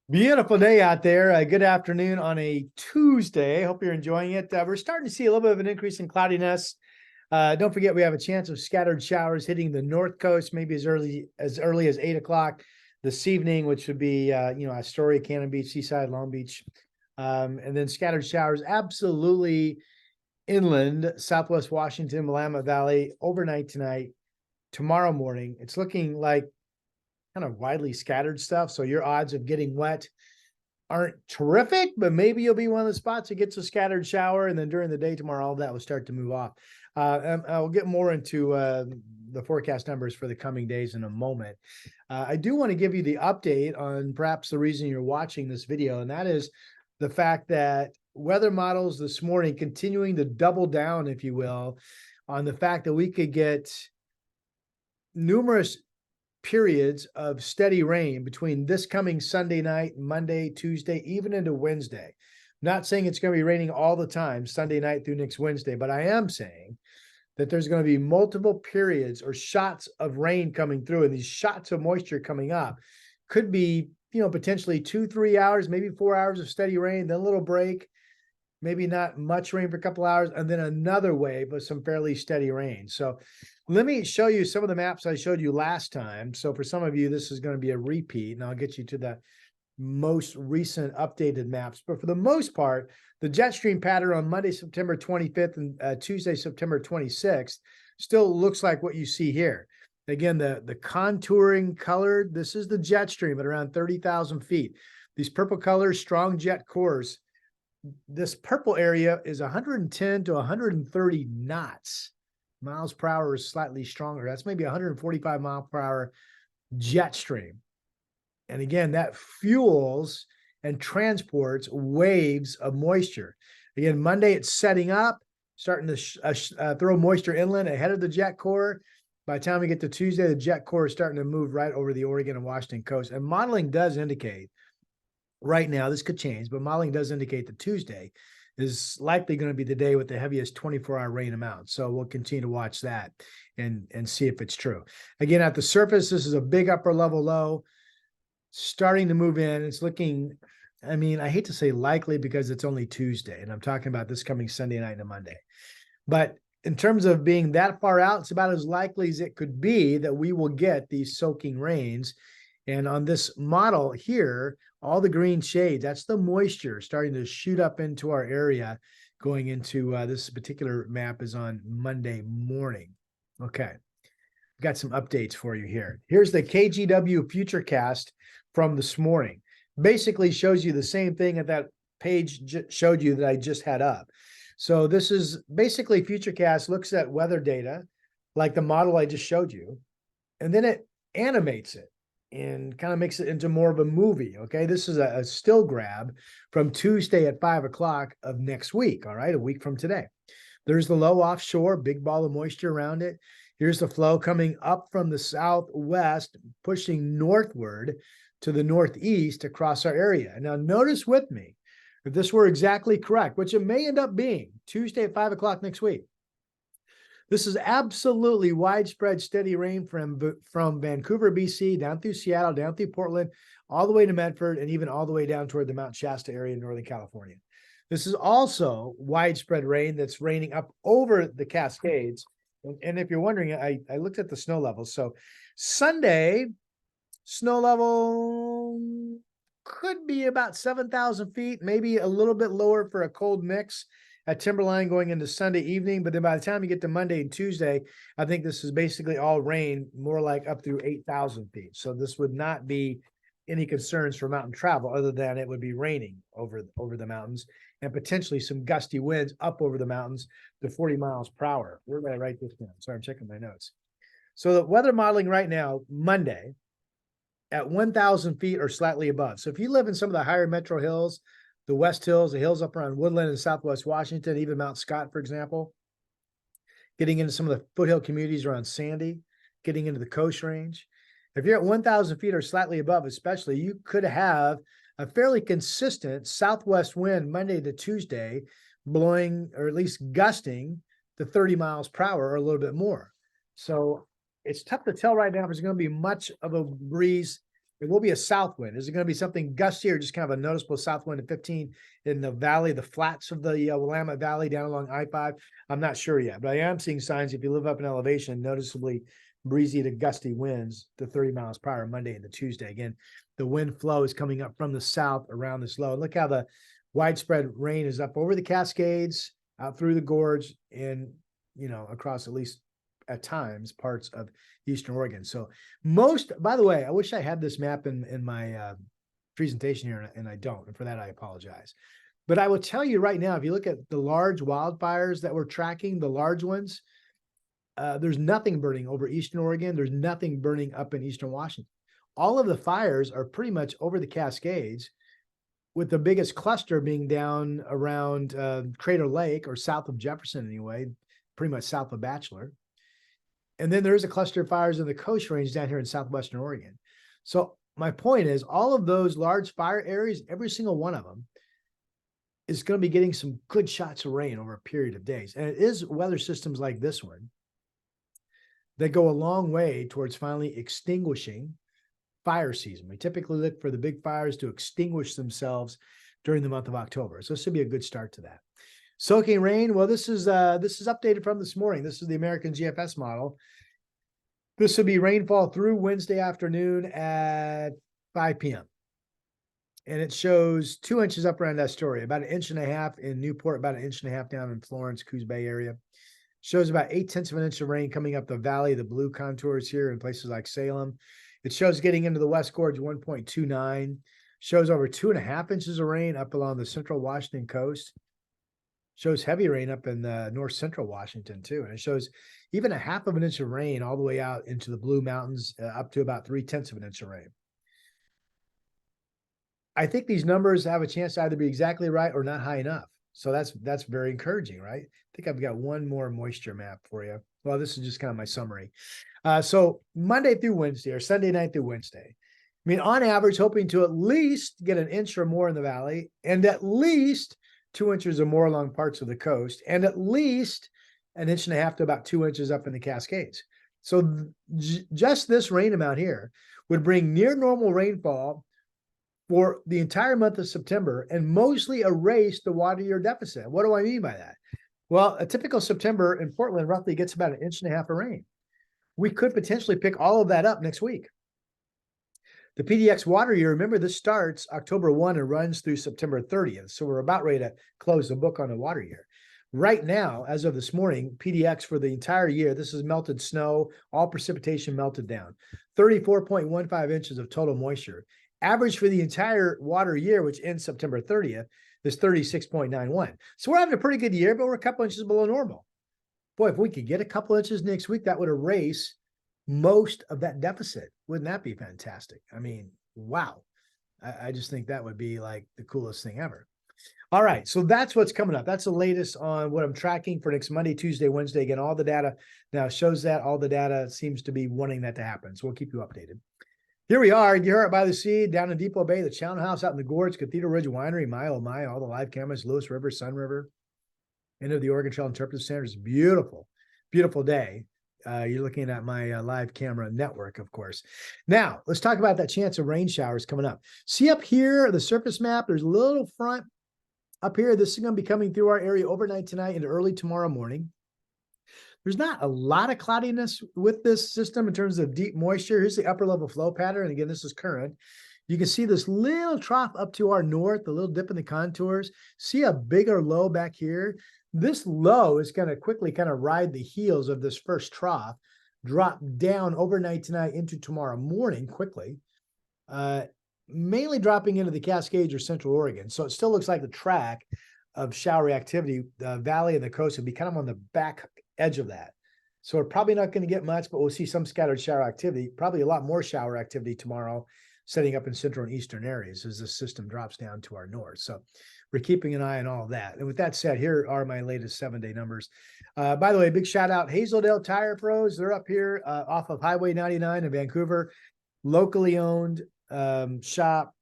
Beautiful day out there. Good afternoon on a Tuesday. Hope you're enjoying it. We're starting to see a little bit of an increase in cloudiness. Don't forget, we have a chance of scattered showers hitting the north coast, maybe as early as 8 o'clock this evening, which would be Astoria, Cannon Beach, Seaside, Long Beach, and then scattered showers absolutely inland, Southwest Washington, Willamette Valley, overnight tonight, tomorrow morning. It's looking like kind of widely scattered stuff. So your odds of getting wet aren't terrific, but maybe you'll be one of the spots that gets a scattered shower. And then during the day tomorrow, all that will start to move off. And I'll get more into the forecast numbers for the coming days in a moment. I do want to give you the update on perhaps the reason you're watching this video, and that is the fact that weather models this morning continuing to double down, if you will, on the fact that we could get numerous periods of steady rain between this coming Sunday night, Monday, Tuesday, even into Wednesday. Not saying it's going to be raining all the time, Sunday night through next Wednesday, but I am saying that there's going to be multiple periods or shots of rain coming through, and these shots of moisture coming up could be, potentially 2-3 hours, maybe 4 hours of steady rain, then a little break, maybe not much rain for a couple hours, and then another wave of some fairly steady rain. So let me show you some of the maps I showed you last time. So for some of you, this is going to be a repeat, and I'll get you to the most recent updated maps. But for the most part, the jet stream pattern on Monday, September 25th and Tuesday, September 26th still looks like what you see here. Again, the contouring colored, this is the jet stream at around 30,000 feet. These purple colors, strong jet cores. This purple area is 110 to 130 knots. Miles per hour is slightly stronger. That's maybe 145 mile per hour jet stream. And again, that fuels and transports waves of moisture. Again, Monday it's setting up, starting to throw moisture inland ahead of the jet core. By the time we get to Tuesday, the jet core is starting to move right over the Oregon and Washington coast. And modeling does indicate right now, this could change, but modeling does indicate that Tuesday is likely going to be the day with the heaviest 24-hour rain amount. So we'll continue to watch that and see if it's true. Again, at the surface, this is a big upper level low starting to move in. It's looking, I hate to say likely because it's only Tuesday, and I'm talking about this coming Sunday night and Monday. But in terms of being that far out, it's about as likely as it could be that we will get these soaking rains. And on this model here, all the green shades, that's the moisture starting to shoot up into our area going into this particular map is on Monday morning. Okay, got some updates for you here. Here's the KGW Futurecast from this morning. Basically shows you the same thing that page showed you that I just had up. So this is basically Futurecast looks at weather data like the model I just showed you, and then it animates it and kind of makes it into more of a movie. Okay, this is a still grab from Tuesday at 5 o'clock of next week. All right, a week from today. There's the low offshore, big ball of moisture around it. Here's the flow coming up from the southwest, pushing northward to the northeast across our area. Now, notice with me, if this were exactly correct, which it may end up being Tuesday at 5 o'clock next week, this is absolutely widespread steady rain from Vancouver, BC, down through Seattle, down through Portland, all the way to Medford, and even all the way down toward the Mount Shasta area in Northern California. This is also widespread rain that's raining up over the Cascades. And if you're wondering, I looked at the snow levels. So Sunday, snow level could be about 7,000 feet, maybe a little bit lower for a cold mix at Timberline going into Sunday evening. But then by the time you get to Monday and Tuesday, I think this is basically all rain, more like up through 8,000 feet. So this would not be any concerns for mountain travel other than it would be raining over the mountains and potentially some gusty winds up over the mountains to 40 miles per hour. Where did I write this down? Sorry, I'm checking my notes. So the weather modeling right now, Monday, at 1,000 feet or slightly above. So if you live in some of the higher metro hills, the West Hills, the hills up around Woodland and Southwest Washington, even Mount Scott, for example, getting into some of the foothill communities around Sandy, getting into the Coast Range. If you're at 1,000 feet or slightly above, especially, you could have a fairly consistent southwest wind Monday to Tuesday, blowing or at least gusting to 30 miles per hour or a little bit more. So it's tough to tell right now if there's going to be much of a breeze It will be a south wind. Is it going to be something gusty or just kind of a noticeable south wind at 15 in the valley, the flats of the Willamette Valley down along I-5? I'm not sure yet, but I am seeing signs if you live up in elevation, noticeably breezy to gusty winds to 30 miles per hour Monday into Tuesday. Again, the wind flow is coming up from the south around this low. Look how the widespread rain is up over the Cascades, out through the gorge, and across at least at times parts of Eastern Oregon. So by the way, I wish I had this map in my presentation here, and I don't. And for that, I apologize. But I will tell you right now, if you look at the large wildfires that we're tracking, the large ones, there's nothing burning over Eastern Oregon. There's nothing burning up in Eastern Washington. All of the fires are pretty much over the Cascades, with the biggest cluster being down around Crater Lake, or south of Jefferson anyway, pretty much south of Bachelor. And then there is a cluster of fires in the Coast Range down here in southwestern Oregon. So my point is, all of those large fire areas, every single one of them is going to be getting some good shots of rain over a period of days. And it is weather systems like this one that go a long way towards finally extinguishing fire season. We typically look for the big fires to extinguish themselves during the month of October. So this should be a good start to that. Soaking rain. Well, this is updated from this morning. This is the American GFS model. This will be rainfall through Wednesday afternoon at 5 p.m. And it shows 2 inches up around Astoria, about 1.5 inches in Newport, about 1.5 inches down in Florence, Coos Bay area. Shows about 0.8 of an inch of rain coming up the valley, the blue contours here in places like Salem. It shows getting into the West Gorge 1.29. Shows over 2.5 inches of rain up along the central Washington coast. Shows heavy rain up in north central Washington too. And it shows even 0.5 inch of rain all the way out into the Blue Mountains, up to about 0.3 of an inch of rain. I think these numbers have a chance to either be exactly right or not high enough. So that's very encouraging, right? I think I've got one more moisture map for you. Well, this is just kind of my summary. So Monday through Wednesday, or Sunday night through Wednesday, I mean, on average, hoping to at least get 1 inch or more in the valley, and at least 2 inches or more along parts of the coast, and at least 1.5 inches to about 2 inches up in the Cascades. So just this rain amount here would bring near normal rainfall for the entire month of September and mostly erase the water year deficit. What do I mean by that? Well, a typical September in Portland roughly gets about 1.5 inches of rain. We could potentially pick all of that up next week. The PDX water year, remember, this starts October 1 and runs through September 30th. So we're about ready to close the book on the water year. Right now, as of this morning, PDX for the entire year, this is melted snow, all precipitation melted down, 34.15 inches of total moisture. Average for the entire water year, which ends September 30th, is 36.91. So we're having a pretty good year, but we're a couple inches below normal. Boy, if we could get a couple inches next week, that would erase most of that deficit. Wouldn't that be fantastic? I mean, wow. I just think that would be like the coolest thing ever. All right, so that's what's coming up. That's the latest on what I'm tracking for next Monday, Tuesday, Wednesday. Again, all the data now shows that. All the data seems to be wanting that to happen. So we'll keep you updated. Here we are, Garrett by the Sea, down in Depot Bay, the Chown House out in the Gorge, Cathedral Ridge Winery, my oh my, all the live cameras, Lewis River, Sun River, end of the Oregon Trail Interpretive Center. It's beautiful, beautiful day. You're looking at my live camera network, of course. Now, let's talk about that chance of rain showers coming up. See up here, the surface map, there's a little front up here. This is going to be coming through our area overnight tonight into early tomorrow morning. There's not a lot of cloudiness with this system in terms of deep moisture. Here's the upper level flow pattern. And again, this is current. You can see this little trough up to our north, a little dip in the contours. See a bigger low back here. This low is going to quickly kind of ride the heels of this first trough, drop down overnight tonight into tomorrow morning quickly, mainly dropping into the Cascades or Central Oregon. So it still looks like the track of showery activity. The valley and the coast would be kind of on the back edge of that. So we're probably not going to get much, but we'll see some scattered shower activity, probably a lot more shower activity tomorrow, setting up in central and eastern areas as the system drops down to our north. So we're keeping an eye on all of that. And with that said, here are my latest 7-day numbers. By the way, big shout out, Hazeldale Tire Pros. They're up here off of Highway 99 in Vancouver, locally owned shop.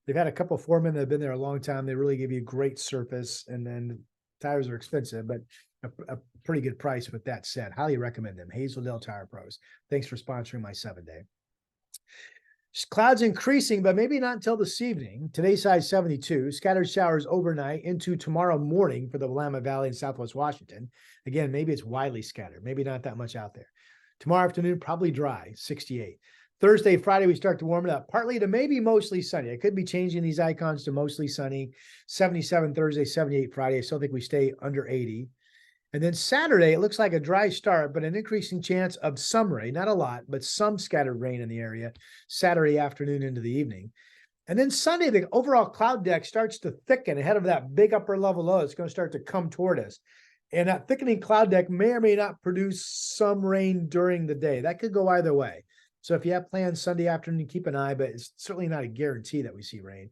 They've had a couple of foremen that have been there a long time. They really give you great surface, and then tires are expensive, but a pretty good price. With that said, highly recommend them. Hazeldale Tire Pros. Thanks for sponsoring my 7-day. Clouds increasing, but maybe not until this evening. Today's high 72. Scattered showers overnight into tomorrow morning for the Willamette Valley in Southwest Washington. Again, maybe it's widely scattered, maybe not that much out there. Tomorrow afternoon, probably dry, 68. Thursday, Friday, we start to warm it up, partly to maybe mostly sunny. I could be changing these icons to mostly sunny. 77 Thursday, 78 Friday. I still think we stay under 80. And then Saturday, it looks like a dry start, but an increasing chance of some rain, not a lot, but some scattered rain in the area Saturday afternoon into the evening. And then Sunday, the overall cloud deck starts to thicken ahead of that big upper level low. It's going to start to come toward us. And that thickening cloud deck may or may not produce some rain during the day. That could go either way. So if you have plans Sunday afternoon, keep an eye, but it's certainly not a guarantee that we see rain.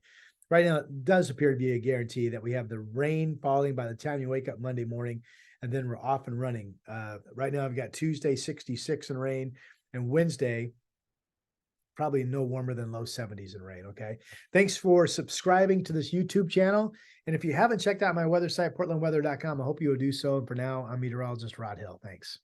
Right now, it does appear to be a guarantee that we have the rain falling by the time you wake up Monday morning, and then we're off and running. Right now, I've got Tuesday, 66 in rain, and Wednesday, probably no warmer than low 70s in rain, okay? Thanks for subscribing to this YouTube channel. And if you haven't checked out my weather site, portlandweather.com, I hope you will do so. And for now, I'm meteorologist Rod Hill. Thanks.